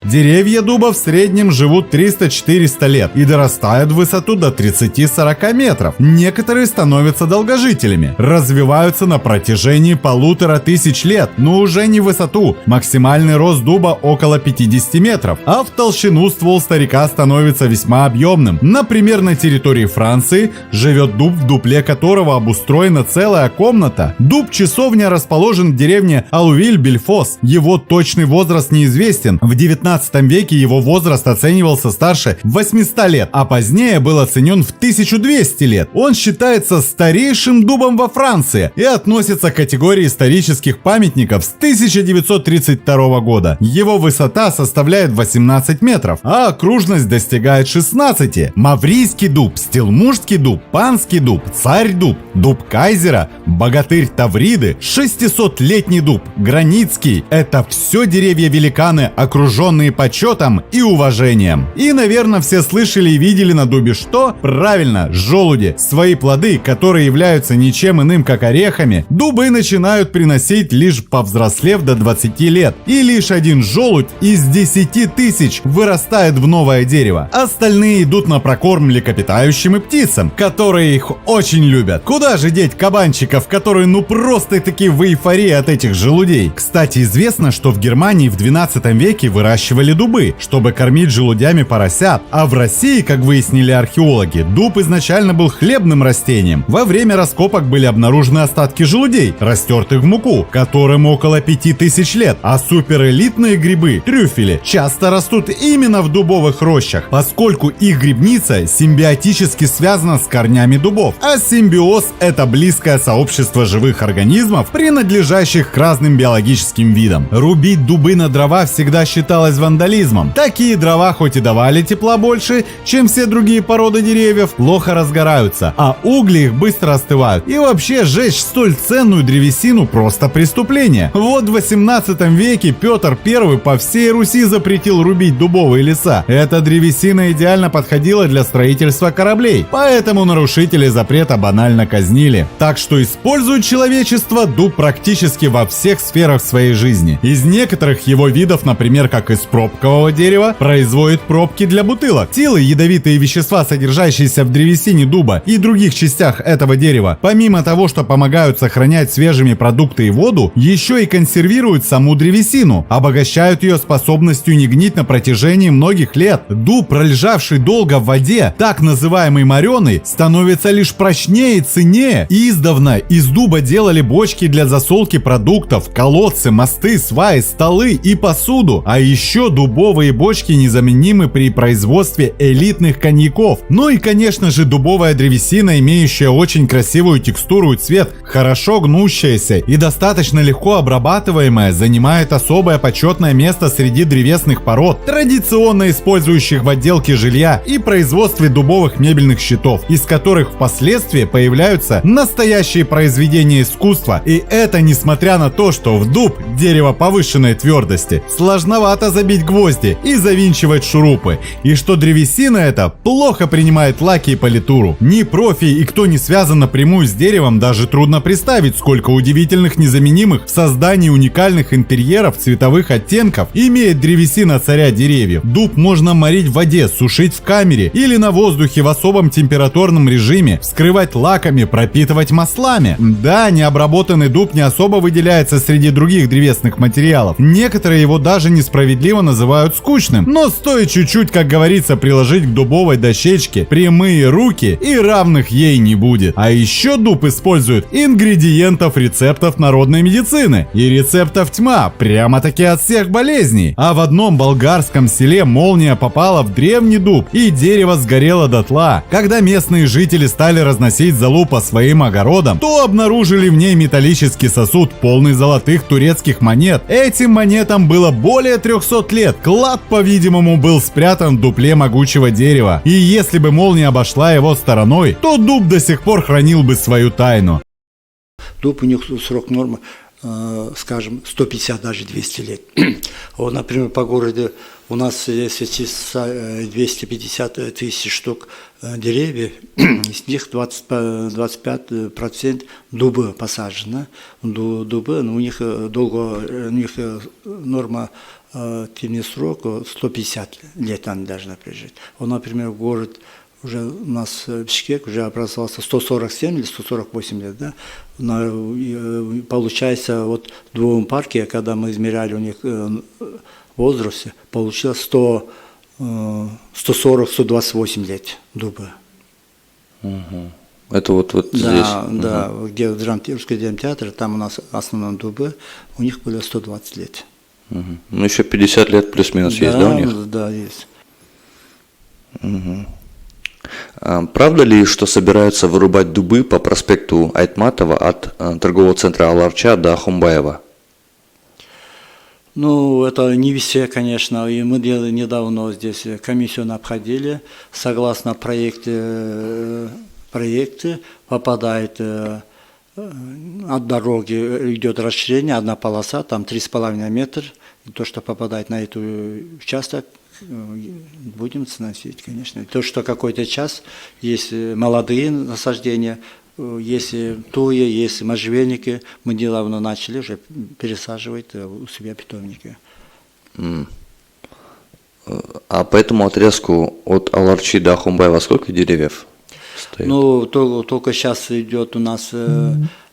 Деревья дуба в среднем живут 300-400 лет и дорастают в высоту до 30-40 метров. Некоторые становятся долгожителями, развиваются на протяжении 1500 лет, но уже не в высоту. Максимальный рост дуба около 50 метров, а в толщину ствол старика становится весьма объемным. Например, на территории Франции живет дуб, в дупле которого обустроена целая комната. Дуб-часовня расположен в деревне Алувиль-Бельфос. Его точный возраст неизвестен. В 19 веке его возраст оценивался старше 800 лет, а позднее был оценен в 1200 лет. Он считается старейшим дубом во Франции и относится к категории исторических памятников с 1932 года. Его высота составляет 18 метров, а окружность достигает 16. Маврийский дуб, стилмужский дуб, панский дуб, царь-дуб, дуб Кайзера, богатырь Тавриды, 600-летний дуб, границкий – это все деревья-великаны, окруженные почетом и уважением. И, наверное, все слышали и видели на дубе что? Правильно, желуди. Свои плоды, которые являются ничем иным, как орехами, дубы начинают приносить лишь повзрослев до 20 лет. И лишь один желудь из 10 тысяч вырастает в новое дерево. Остальные идут на прокорм млекопитающим и птицам, которые их очень любят. Куда же деть кабанчиков, которые ну просто-таки в эйфории от этих желудей? Кстати, известно, что в Германии в 12 веке выращивали дубы, чтобы кормить желудями поросят. А в России, как выяснили археологи, дуб изначально был хлебным растением. Во время раскопок были обнаружены остатки желудей, растертых в муку, которым около 5000 лет. А суперэлитные грибы, трюфели, часто растут именно в дубовых рощах, поскольку их грибница симбиотически связана с корнями дубов. А симбиоз – это близкое сообщество живых организмов, принадлежащих к разным биологическим видам. Рубить дубы на дрова всегда считалось вандализмом. Такие дрова хоть и давали тепла больше, чем все другие породы деревьев, плохо разгораются, а угли их быстро остывают. И вообще сжечь столь ценную древесину просто преступление. Вот в 18 веке Петр I по всей Руси запретил рубить дубовые леса. Эта древесина идеально подходила для строительства кораблей, поэтому нарушители запрета банально казнили. Так что использует человечество дуб практически во всех сферах своей жизни. Из некоторых его видов, например, как из пробкового дерева, производят пробки для бутылок. Силы, ядовитые вещества, содержащиеся в древесине дуба и других частях этого дерева, помимо того, что помогают сохранять свежими продукты и воду, еще и консервируют саму древесину, обогащают ее способностью не гнить на протяжении многих лет. Дуб, пролежавший долго в воде, так называемый мореный, становится лишь прочнее и ценнее. Издавна из дуба делали бочки для засолки продуктов, колодцы, мосты, сваи, столы и посуду. А еще дубовые бочки незаменимы при производстве элитных коньяков. Ну и, конечно же, дубовая древесина, имеющая очень красивую текстуру и цвет, хорошо гнущаяся и достаточно легко обрабатываемая, занимает особое почетное место среди древесных пород, традиционно использующих в отделке жилья и производстве дубовых мебельных щитов, из которых впоследствии появляются настоящие произведения искусства. И это несмотря на то, что в дуб, дерево повышенной твердости, сложновато забить гвозди и завинчивать шурупы, и что древесина эта плохо принимает лаки и политуру. Ни профи и кто не связан напрямую с деревом, даже трудно представить, сколько удивительных незаменимых в создании уникальных интерьеров цветовых оттенков имеет древесина царя деревьев. Дуб можно морить в воде, сушить в камере или на воздухе в особом температурном режиме, вскрывать лаками, пропитывать маслами. Да, необработанный дуб не особо выделяется среди других древесных материалов. Некоторые его даже несправедливо называют скучным, но стоит чуть-чуть, как говорится, приложить к дубовой дощечке прямые руки, и равных ей не будет. А еще дуб использует ингредиентов рецептов народной медицины. И рецептов тьма, прямо-таки от всех болезней. А в одном болгарском селе молния попала в древний дуб, и дерево сгорело дотла. Когда местные жители стали разносить золу по своим огородам, то обнаружили в ней металлический сосуд, полный золотых турецких монет. Этим монетам было более 300 лет. Клад, по-видимому, был спрятан в дупле могучего дерева. И если бы молния обошла его стороной, то дуб до сих пор хранил бы свою тайну. Дуб, у них срок нормы, скажем, 150, даже 200 лет. Вот, например, по городу у нас, если 250 тысяч штук деревьев, из них 25% дубы посажено. Дубы, но у них норма активный срок 150 лет они должны прожить. Вот, например, город уже у нас Бишкек уже образовался 147 или 148 лет, да? Получается, вот в двум парке, когда мы измеряли у них возраст, получилось 140-128 лет дуба. Угу. Это вот Да, здесь. да, где в Русский драмтеатр, там у нас в основном дубы, у них было 120 лет. Угу. Ну, еще 50 лет плюс-минус есть, да, у них? Да, есть. Угу. А правда ли, что собираются вырубать дубы по проспекту Айтматова от торгового центра Аларча до Ахумбаева? Ну, это не везде, конечно, и мы недавно здесь комиссию обходили, согласно проекте попадает от дороги, идет расширение, одна полоса, там 3,5 метра, и то, что попадает на этот участок, будем сносить, конечно. То, что какой-то час, есть молодые насаждения, если туи, есть можжевельники, мы недавно начали уже пересаживать у себя питомники. А по этому отрезку от Аларчи до Ахумбаева сколько деревьев стоит? Ну, только сейчас идет у нас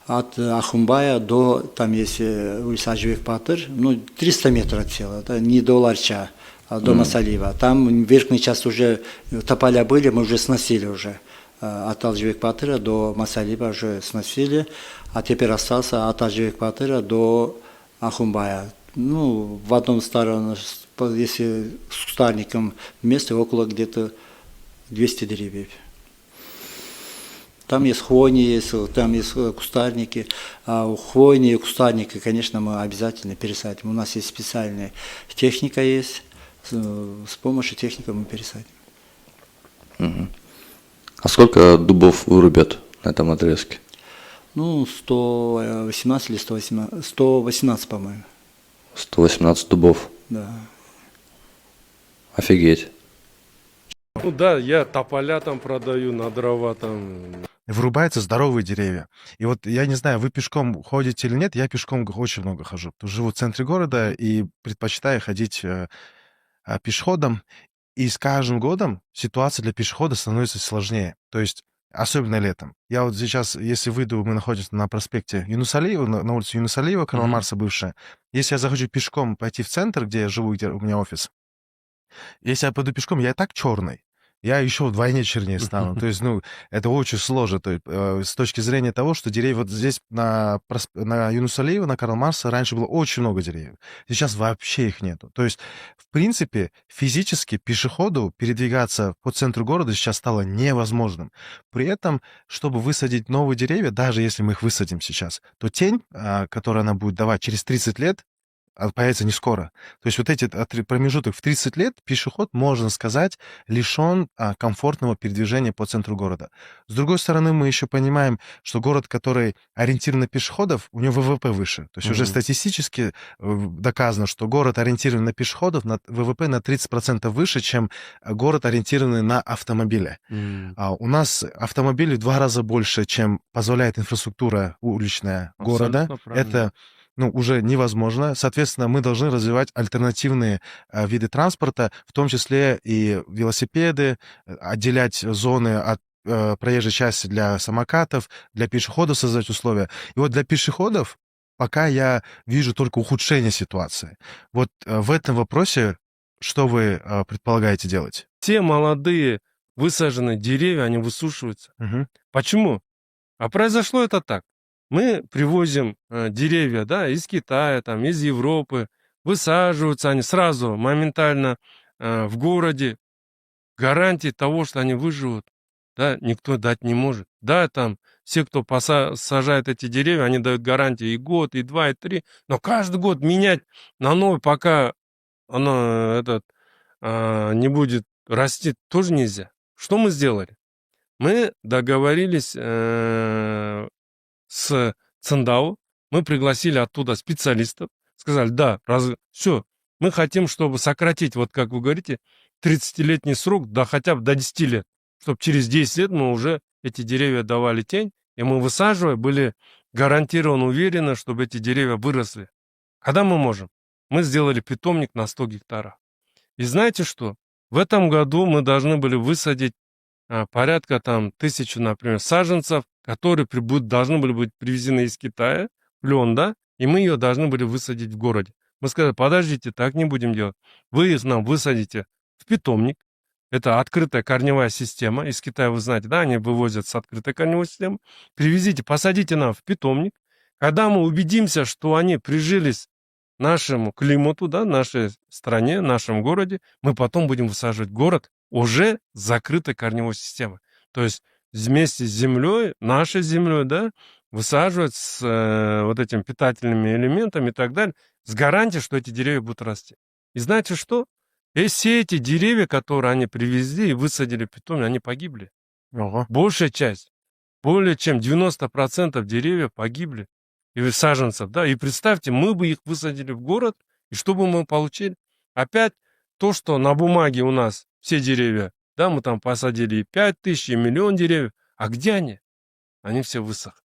от Ахумбая до, там есть улица Ажибек-Батыр, ну, 300 метров отсюда, да, не до Ларча, а до Масалиева. Там верхняя часть уже, тополя были, мы уже сносили уже. От Ажибек-Батыра до Масалиева уже сносили, а теперь остался от Ажибек-Батыра до Ахумбая. Ну, в одном старом, если с кустарником вместе, около где-то 200 деревьев. Там есть хвойни, там есть кустарники. А у хвойни и кустарника, конечно, мы обязательно пересадим. У нас есть специальная техника есть. С помощью техники мы пересадим. Угу. А сколько дубов вырубят на этом отрезке? Ну, 118 или 118, по-моему. 118 дубов. Да. Офигеть. Ну да, я тополя там продаю на дрова там. Вырубаются здоровые деревья. И вот я не знаю, вы пешком ходите или нет, я пешком очень много хожу. Живу в центре города и предпочитаю ходить пешеходом. И с каждым годом ситуация для пешехода становится сложнее. То есть особенно летом. Я вот сейчас, если выйду, мы находимся на проспекте Юнусалиева, на улице Юнусалиева, Карла Маркса бывшая. Если я захочу пешком пойти в центр, где я живу, где у меня офис, если я пойду пешком, я и так черный. Я еще вдвойне чернее стану. То есть, ну, это очень сложно. То есть, с точки зрения того, что деревья вот здесь на Юнусалиева, на Карла Маркса раньше было очень много деревьев. Сейчас вообще их нету. То есть, в принципе, физически пешеходу передвигаться по центру города сейчас стало невозможным. При этом, чтобы высадить новые деревья, даже если мы их высадим сейчас, то тень, которую она будет давать через 30 лет, появится не скоро. То есть вот эти промежуток в 30 лет пешеход, можно сказать, лишен комфортного передвижения по центру города. С другой стороны, мы еще понимаем, что город, который ориентирован на пешеходов, у него ВВП выше. То есть уже статистически доказано, что город, ориентированный на пешеходов, на ВВП на 30% выше, чем город, ориентированный на автомобили. У нас автомобилей в 2 раза больше, чем позволяет инфраструктура уличная города. Это уже невозможно. Соответственно, мы должны развивать альтернативные виды транспорта, в том числе и велосипеды, отделять зоны от проезжей части для самокатов, для пешеходов создать условия. И вот для пешеходов пока я вижу только ухудшение ситуации. Вот в этом вопросе что вы предполагаете делать? Те молодые высаженные деревья, они высушиваются. Почему? А произошло это так. Мы привозим деревья, да, из Китая, там, из Европы, высаживаются они сразу, моментально в городе. Гарантии того, что они выживут, да, никто дать не может. Да, там все, кто сажает эти деревья, они дают гарантии и год, и 2, и 3, но каждый год менять на новый, пока оно не будет расти, тоже нельзя. Что мы сделали? Мы договорились с Циндао, мы пригласили оттуда специалистов, сказали, да, все, мы хотим, чтобы сократить, вот как вы говорите, 30-летний срок, да хотя бы до 10 лет, чтобы через 10 лет мы уже эти деревья давали тень, и мы, высаживая, были гарантированно уверены, чтобы эти деревья выросли. Когда мы можем? мы сделали питомник на 100 гектаров. И знаете что? В этом году мы должны были высадить порядка там 1000, например, саженцев, которые должны были быть привезены из Китая, лен, да, и мы ее должны были высадить в городе. Мы сказали, подождите, так не будем делать. Вы их нам высадите в питомник. Это открытая корневая система. Из Китая, вы знаете, да, они вывозят с открытой корневой системы. Привезите, посадите нам в питомник. Когда мы убедимся, что они прижились нашему климату, да, нашей стране, нашем городе, мы потом будем высаживать город уже с закрытой корневой системой. То есть вместе с землей, нашей землей, да, высаживать с вот этими питательными элементами и так далее, с гарантией, что эти деревья будут расти. И знаете что? И все эти деревья, которые они привезли и высадили в питомник, они погибли. Ого. Большая часть, более чем 90% деревьев погибли. И саженцев, да. И представьте, мы бы их высадили в город, и что бы мы получили? Опять то, что на бумаге у нас все деревья, да, мы там посадили и 5000, и 1 000 000 деревьев. А где они? Они все высохли.